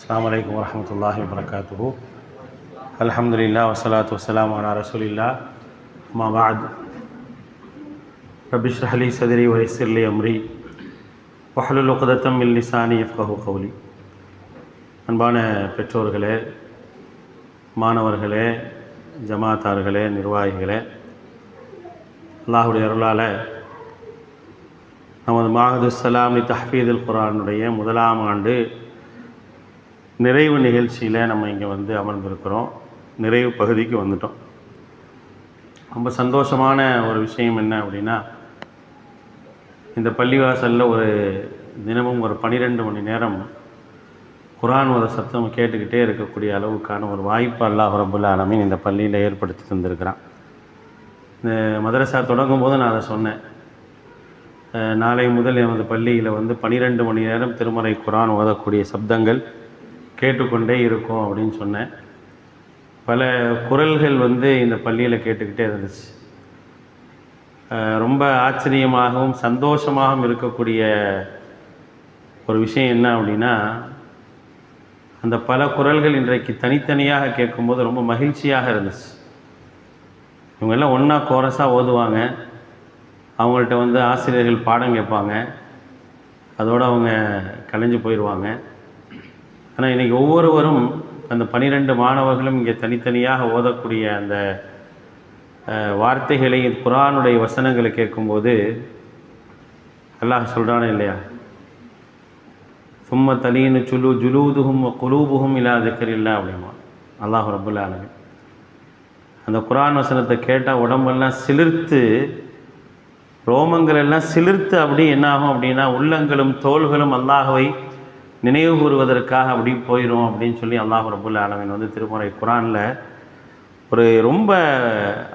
அஸ்ஸலாமு அலைக்கும் வரஹ்மத்துல்லாஹி வபரகாத்துஹு. அல்ஹம்துலில்லாஹ் வஸ்ஸலாத்து வஸ்ஸலாமு அலா ரசூலில்லாஹ். அம்மா பஅத். ரப்பி இஷ்ரஹ் லி ஸத்ரி வ யஸ்ஸிர் லி அம்ரி வஹ்லுல் உக்தத்தம் மின் லிசானி யஃப்கஹு கௌலி. அன்பான பெற்றோர்களே, மாணவர்களே, ஜமாத்தார்களே, நிர்வாகிகளே, அல்லாஹுடைய அருளால் நமது மாஹது ஸலாம் லி தஹ்ஃபீதுல் குர்ஆனுடைய முதலாம் ஆண்டு நிறைவு நிகழ்ச்சியில் நம்ம இங்கே அமர்ந்திருக்கிறோம். நிறைவு பகுதிக்கு வந்துட்டோம். ரொம்ப சந்தோஷமான ஒரு விஷயம் என்ன அப்படின்னா, இந்த பள்ளிவாசலில் ஒரு தினமும் ஒரு 12 மணி நேரம் குர்ஆன் ஓத சத்தம் கேட்டுக்கிட்டே இருக்கக்கூடிய அளவுக்கான ஒரு வாய்ப்பு அல்லாஹ் ரப்புல் ஆலமீன் இந்த பள்ளியில் ஏற்படுத்தி தந்திருக்கிறான். இந்த மதரசா தொடங்கும் போது நான் அதை சொன்னேன். நாளை முதல் எமது பள்ளியில் 12 மணி நேரம் திருமறை குர்ஆன் ஓதக்கூடிய சப்தங்கள் கேட்டுக்கொண்டே இருக்கும் அப்படின்னு சொன்னேன். பல குரல்கள் இந்த பள்ளியில் கேட்டுக்கிட்டே இருந்துச்சு. ரொம்ப ஆச்சரியமாகவும் சந்தோஷமாகவும் இருக்கக்கூடிய ஒரு விஷயம் என்ன அப்படின்னா, அந்த பல குரல்கள் இன்றைக்கு தனித்தனியாக கேட்கும்போது ரொம்ப மகிழ்ச்சியாக இருந்துச்சு. இவங்கெல்லாம் ஒன்றா கோரஸாக ஓதுவாங்க. அவங்கள்ட்ட ஆசிரியர்கள் பாடம் கேட்பாங்க. அதோடு அவங்க கலைஞ்சு போயிடுவாங்க. ஆனால் இன்றைக்கி ஒவ்வொருவரும் அந்த 12 மாணவர்களும் இங்கே தனித்தனியாக ஓதக்கூடிய அந்த வார்த்தைகளை, குர்ஆனுடைய வசனங்களை கேட்கும்போது அல்லாஹ் சொல்கிறானே இல்லையா, சும்ம தலீனு ஜுலூதுஹும் குலூபுஹும் இலா திக்ரில்லாஹ் அப்படிமா அல்லாஹ் ரப்புல் ஆலமீன். அந்த குர்ஆன் வசனத்தை கேட்டால் உடம்பெல்லாம் சிலிர்த்து, ரோமங்கள் எல்லாம் சிலிர்த்து அப்படி என்ன ஆகும் அப்படின்னா, உள்ளங்களும் தோள்களும் அல்லாஹ்வை நினைவு கூறுவதற்காக அப்படி போயிடும் அப்படின்னு சொல்லி அல்லாஹ் ரப்புல் ஆலமீன் திருமறை குர்ஆனில் ஒரு ரொம்ப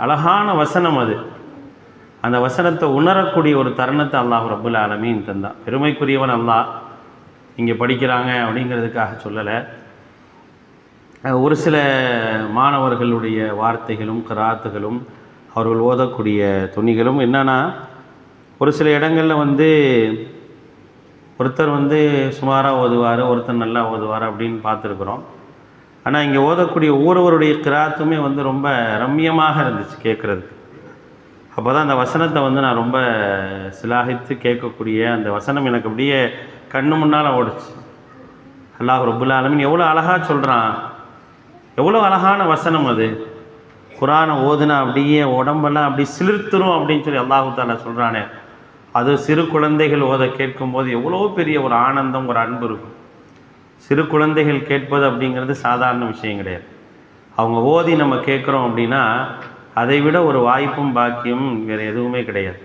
அழகான வசனம் அது. அந்த வசனத்தை உணரக்கூடிய ஒரு தருணத்தை அல்லாஹ் ரப்புல் ஆலமீன் தந்தான். பெருமைக்குரியவன் அல்லாஹ். இங்கே படிக்கிறாங்க அப்படிங்கிறதுக்காக சொல்லலை. ஒரு சில மாணவர்களுடைய வார்த்தைகளும் கிராத்துகளும் அவர்கள் ஓதக்கூடிய துணிகளும் என்னன்னா, ஒரு சில இடங்களில் ஒருத்தர் சுமாராக ஓதுவார், ஒருத்தர் நல்லா ஓதுவார் அப்படின்னு பார்த்துருக்குறோம். ஆனால் இங்கே ஓதக்கூடிய ஒவ்வொருவருடைய கிராத்துமே ரொம்ப ரம்மியமாக இருந்துச்சு கேட்குறதுக்கு. அப்போ தான் அந்த வசனத்தை நான் ரொம்ப சிலாகித்து கேட்கக்கூடிய அந்த வசனம் எனக்கு அப்படியே கண்ணு முன்னால் ஓடிச்சு. அல்லாஹ் ரப்புல் ஆலமீன் எவ்வளோ அழகாக சொல்கிறான், எவ்வளோ அழகான வசனம் அது. குர்ஆனை ஓதுனா அப்படியே உடம்பெல்லாம் அப்படி சிலிர்த்துரும் அப்படின்னு சொல்லி அல்லாஹு தஆலா சொல்கிறானே, அது சிறு குழந்தைகள் ஓத கேட்கும்போது எவ்வளோ பெரிய ஒரு ஆனந்தம், ஒரு அன்பு இருக்கும். சிறு குழந்தைகள் கேட்பது அப்படிங்கிறது சாதாரண விஷயம் கிடையாது. அவங்க ஓதி நம்ம கேட்குறோம் அப்படின்னா அதை விட ஒரு வாய்ப்பும் பாக்கியமும் வேறு எதுவுமே கிடையாது.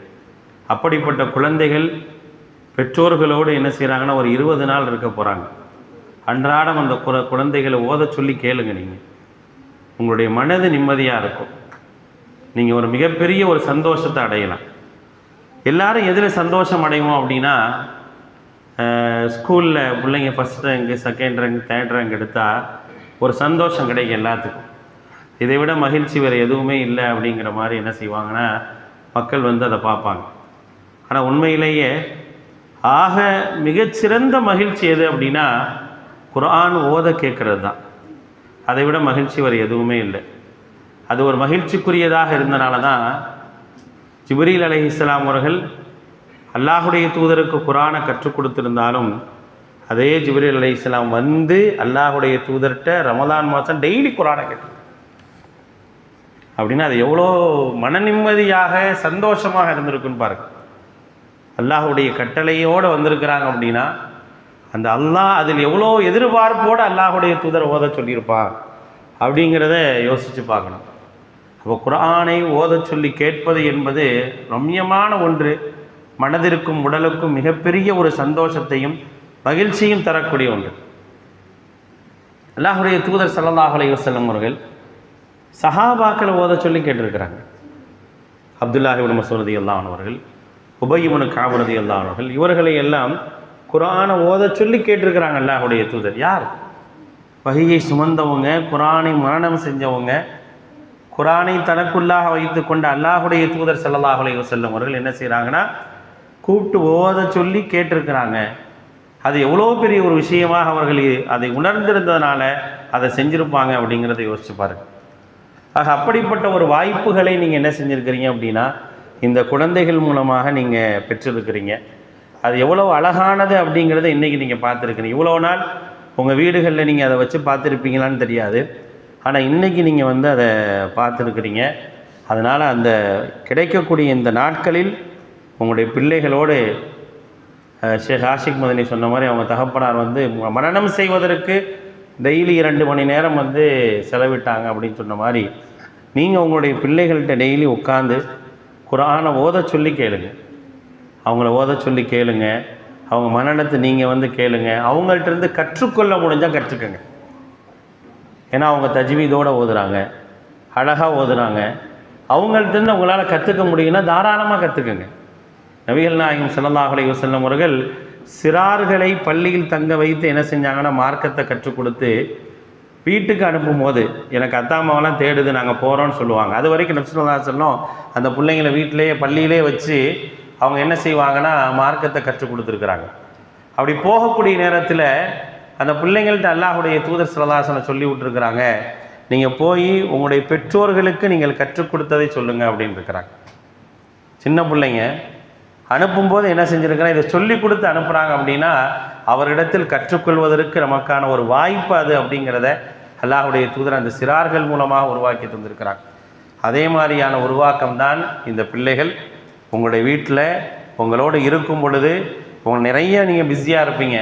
அப்படிப்பட்ட குழந்தைகள் பெற்றோர்களோடு என்ன செய்கிறாங்கன்னா, ஒரு 20 நாள் இருக்க போகிறாங்க. அன்றாடம் அந்த குழந்தைகளை ஓத சொல்லி கேளுங்க. நீங்கள் உங்களுடைய மனது நிம்மதியாக இருக்கும். நீங்கள் ஒரு மிகப்பெரிய ஒரு சந்தோஷத்தை அடையலாம். எல்லாரும் எதில் சந்தோஷம் அடைவோம் அப்படின்னா, ஸ்கூலில் பிள்ளைங்க first rank, second rank, third rank எடுத்தால் ஒரு சந்தோஷம் கிடைக்கும் எல்லாத்துக்கும். இதை விட மகிழ்ச்சி வேறு எதுவுமே இல்லை அப்படிங்கிற மாதிரி என்ன செய்வாங்கன்னா மக்கள் அதை பார்ப்பாங்க. ஆனால் உண்மையிலேயே ஆக மிகச்சிறந்த மகிழ்ச்சி எது அப்படின்னா, குர்ஆன் ஓத கேட்குறது தான். அதை விட மகிழ்ச்சி வேறு எதுவுமே இல்லை. அது ஒரு மகிழ்ச்சிக்குரியதாக இருந்தனால தான் ஜிப்ரீல் அலைஹிஸ்ஸலாம் அவர்கள் அல்லாஹுடைய தூதருக்கு குர்ஆனை கற்றுக் கொடுத்திருந்தாலும், அதே ஜிப்ரீல் அலைஹிஸ்ஸலாம் அல்லாஹுடைய தூதர்கிட்ட ரமலான் மாதம் டெய்லி குர்ஆனை கேட்டு அப்படின்னா அது எவ்வளோ மன நிம்மதியாக சந்தோஷமாக இருந்திருக்குன்னு பாருங்க. அல்லாஹுடைய கட்டளையோடு வந்திருக்கிறாங்க அப்படின்னா அந்த அல்லாஹ் அதில் எவ்வளோ எதிர்பார்ப்போடு அல்லாஹுடைய தூதர் ஓத சொல்லியிருப்பான் அப்படிங்கிறத யோசித்து பார்க்கணும். அப்போ குர்ஆனை ஓத சொல்லி கேட்பது என்பது ரம்யமான ஒன்று. மனதிற்கும் உடலுக்கும் மிகப்பெரிய ஒரு சந்தோஷத்தையும் மகிழ்ச்சியும் தரக்கூடிய ஒன்று. அல்லாஹுடைய தூதர் ஸல்லல்லாஹு அலைஹி வஸல்லம் அவர்கள் சஹாபாக்களை ஓத சொல்லி கேட்டிருக்கிறாங்க. அப்துல்லாஹ் இப்னு மஸ்ஊத் ரலியல்லாஹு அன்ஹு அவர்கள், உபய் இப்னு கஅப் ரலியல்லாஹு அன்ஹு அவர்கள், இவர்களை எல்லாம் குர்ஆனை ஓத சொல்லி கேட்டிருக்கிறாங்க அல்லாஹுடைய தூதர். யார்? வஹியை சுமந்தவங்க, குர்ஆனை மரணம் செஞ்சவங்க, குர்ஆனை தனக்குள்ளாக வைத்து கொண்ட அல்லாஹுடைய தூதர் ஸல்லல்லாஹு அலைஹி வஸல்லம் அவர்கள் என்ன செய்கிறாங்கன்னா கூப்பிட்டு ஓத சொல்லி கேட்டிருக்கிறாங்க. அது எவ்வளோ பெரிய ஒரு விஷயமாக அவர்கள் அதை உணர்ந்திருந்ததுனால அதை செஞ்சுருப்பாங்க அப்படிங்கிறத யோசிச்சு பாருங்க. ஆக அப்படிப்பட்ட ஒரு வாய்ப்புகளை நீங்கள் என்ன செஞ்சுருக்கிறீங்க அப்படின்னா இந்த குழந்தைகள் மூலமாக நீங்கள் பெற்றிருக்கிறீங்க. அது எவ்வளோ அழகானது அப்படிங்கிறத இன்றைக்கி நீங்கள் பார்த்துருக்கிறீங்க. இவ்வளோ நாள் உங்கள் வீடுகளில் நீங்கள் அதை வச்சு பார்த்துருப்பீங்களான்னு தெரியாது. ஆனால் இன்றைக்கி நீங்கள் வந்து அதை பார்த்துருக்குறீங்க. அதனால் அந்த கிடைக்கக்கூடிய இந்த நாட்களில் உங்களுடைய பிள்ளைகளோடு ஷேக் ஆஷிக் மதனி சொன்ன மாதிரி அவங்க தகப்பனார் வந்து மனனம் செய்வதற்கு டெய்லி 2 மணி நேரம் வந்து செலவிட்டாங்க அப்படின்னு சொன்ன மாதிரி நீங்கள் உங்களுடைய பிள்ளைகள்கிட்ட டெய்லி உட்காந்து குர்ஆனை ஓத சொல்லி கேளுங்க. அவங்கள ஓத சொல்லி கேளுங்க. அவங்க மனநத்தை நீங்கள் வந்து கேளுங்க. அவங்கள்ட்ட கற்றுக்கொள்ள முடிஞ்சால் கற்றுக்கங்க. ஏன்னா அவங்க தஜ்வீதோடு ஓதுறாங்க, அழகாக ஓதுறாங்க. அவங்கள்ட்ட உங்களால் கற்றுக்க முடியும்னா தாராளமாக கற்றுக்கங்க. நபிகள் நாயகம் ஸல்லல்லாஹு அலைஹி வஸல்லம் அவர்கள் சிறார்களை பள்ளியில் தங்க வைத்து என்ன செஞ்சாங்கன்னா மார்க்கத்தை கற்றுக் கொடுத்து வீட்டுக்கு அனுப்பும்போது எனக்கு அத்தாமாவெல்லாம் தேடுது நாங்கள் போகிறோன்னு சொல்லுவாங்க. அது வரைக்கும் நபி ஸல்லல்லாஹு அலைஹி வஸல்லம் அந்த பிள்ளைங்களை வீட்டிலேயே பள்ளியிலே வச்சு அவங்க என்ன செய்வாங்கன்னா மார்க்கத்தை கற்றுக் கொடுத்துருக்குறாங்க. அப்படி போகக்கூடிய நேரத்தில் அந்த பிள்ளைங்கள்ட்ட அல்லாஹ்வுடைய தூதர் ஸல்லல்லாஹு அலைஹி வஸல்லம் சொல்லி விட்டுருக்குறாங்க, நீங்கள் போய் உங்களுடைய பெற்றோர்களுக்கு நீங்கள் கற்றுக் கொடுத்ததை சொல்லுங்கள் அப்படின்னு இருக்கிறாங்க. சின்ன பிள்ளைங்க அனுப்பும்போது என்ன செஞ்சுருக்கிறேன், இதை சொல்லி கொடுத்து அனுப்புகிறாங்க அப்படின்னா அவரிடத்தில் கற்றுக்கொள்வதற்கு நமக்கான ஒரு வாய்ப்பு அது அப்படிங்கிறத அல்லாஹ்வுடைய தூதர் அந்த சிறார்கள் மூலமாக உருவாக்கி தந்திருக்கிறாங்க. அதே மாதிரியான உருவாக்கம் தான் இந்த பிள்ளைகள். உங்களுடைய வீட்டில் உங்களோடு இருக்கும் பொழுது நிறைய நீங்கள் பிஸியாக இருப்பீங்க.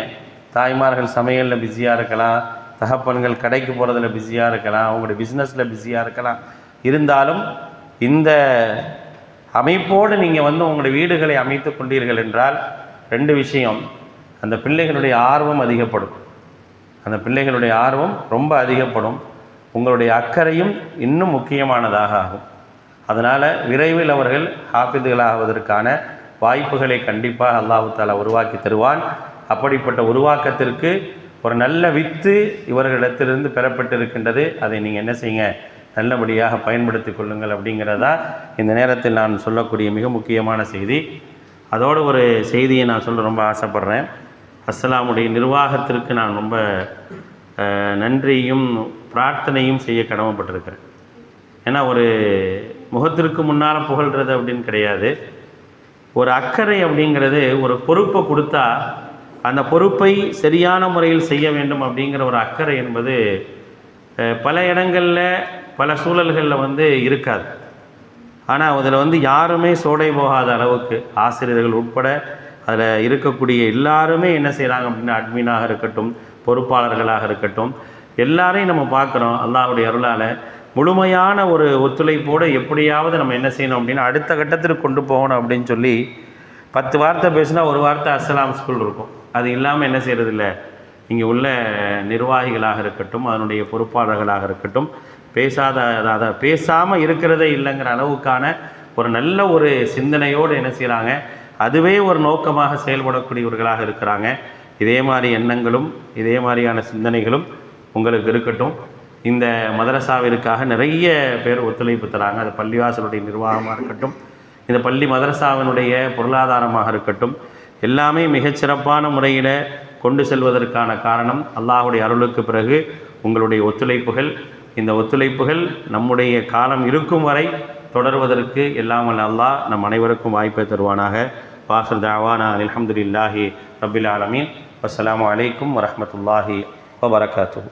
தாய்மார்கள் சமையலில் பிஸியாக இருக்கலாம், தகப்பன்கள் கடைக்கு போகிறதுல பிஸியாக இருக்கலாம், அவங்களுடைய பிஸ்னஸில் பிஸியாக இருக்கலாம். இருந்தாலும் இந்த அமைப்போடு நீங்கள் வந்து உங்களுடைய வீடுகளை அமைத்து கொண்டீர்கள் என்றால் 2 விஷயம். அந்த பிள்ளைகளுடைய ஆர்வம் அதிகப்படும். அந்த பிள்ளைகளுடைய ஆர்வம் ரொம்ப அதிகப்படும். உங்களுடைய அக்கறையும் இன்னும் முக்கியமானதாக ஆகும். அதனால் விரைவில் அவர்கள் ஹாஃபிதுகளாகுவதற்கான வாய்ப்புகளை கண்டிப்பாக அல்லாஹ் தஆலா உருவாக்கி தருவான். அப்படிப்பட்ட உருவாக்கத்திற்கு ஒரு நல்ல வித்து இவர்களிடத்திலிருந்து பெறப்பட்டிருக்கின்றது. அதை நீங்கள் என்ன செய்யுங்க, நல்லபடியாக பயன்படுத்தி கொள்ளுங்கள் அப்படிங்கிறதா இந்த நேரத்தில் நான் சொல்லக்கூடிய மிக முக்கியமான செய்தி. அதோடு ஒரு செய்தியை நான் சொல்ல ரொம்ப ஆசைப்பட்றேன். அஸ்ஸலாமுடைய நிர்வாகத்திற்கு நான் ரொம்ப நன்றியும் பிரார்த்தனையும் செய்ய கடமைப்பட்டிருக்கிறேன். ஏன்னா ஒரு முகத்திற்கு முன்னால் புகழ்கிறது அப்படின்னு கிடையாது. ஒரு அக்கறை அப்படிங்கிறது ஒரு பொறுப்பை கொடுத்தா அந்த பொறுப்பை சரியான முறையில் செய்ய வேண்டும் அப்படிங்கிற ஒரு அக்கறை என்பது பல இடங்களில் பல சூழல்களில் வந்து இருக்காது. ஆனால் அதில் வந்து யாருமே சோடை போகாத அளவுக்கு ஆசிரியர்கள் உட்பட அதில் இருக்கக்கூடிய எல்லாருமே என்ன செய்கிறாங்க அப்படின்னா அட்மினாக இருக்கட்டும், பொறுப்பாளர்களாக இருக்கட்டும், எல்லாரையும் நம்ம பார்க்குறோம். அல்லாஹ்வுடைய அருளால் முழுமையான ஒரு ஒத்துழைப்போடு எப்படியாவது நம்ம என்ன செய்யணும் அப்படின்னா அடுத்த கட்டத்திற்கு கொண்டு போகணும் அப்படின்னு சொல்லி 10 வார்த்தை பேசினா 1 வார்த்தை அஸ்ஸலாம் ஸ்கூல் இருக்கும். அது இல்லாமல் என்ன செய்கிறதில்ல, இங்கே உள்ள நிர்வாகிகளாக இருக்கட்டும், அதனுடைய பொறுப்பாளர்களாக இருக்கட்டும், அதை பேசாமல் இருக்கிறதே இல்லைங்கிற அளவுக்கான ஒரு நல்ல ஒரு சிந்தனையோடு என்ன செய்கிறாங்க, அதுவே ஒரு நோக்கமாக செயல்படக்கூடியவர்களாக இருக்கிறாங்க. இதே மாதிரி எண்ணங்களும் இதே மாதிரியான சிந்தனைகளும் உங்களுக்கு இருக்கட்டும். இந்த மதரசாவிற்காக நிறைய பேர் ஒத்துழைப்பு தராங்க. அது பள்ளிவாசலுடைய நிர்வாகமாக இருக்கட்டும், இந்த பள்ளி மதரசாவினுடைய பொருளாதாரமாக இருக்கட்டும், எல்லாமே மிகச்சிறப்பான முறையில் கொண்டு செல்வதற்கான காரணம் அல்லாஹ்வுடைய அருளுக்கு பிறகு உங்களுடைய ஒத்துழைப்புகள். இந்த ஒத்துழைப்புகள் நம்முடைய காலம் இருக்கும் வரை தொடர்வதற்கு எல்லாம் வல்ல அல்லாஹ் நம் அனைவருக்கும் வாய்ப்பை தருவானாக. வாஹிர் தஅவானா அல்ஹம்துலில்லாஹி ரப்பில் ஆலமீன். வஸ்ஸலாமு அலைக்கும் வரஹ்மத்துல்லாஹி வபரகாத்துஹு.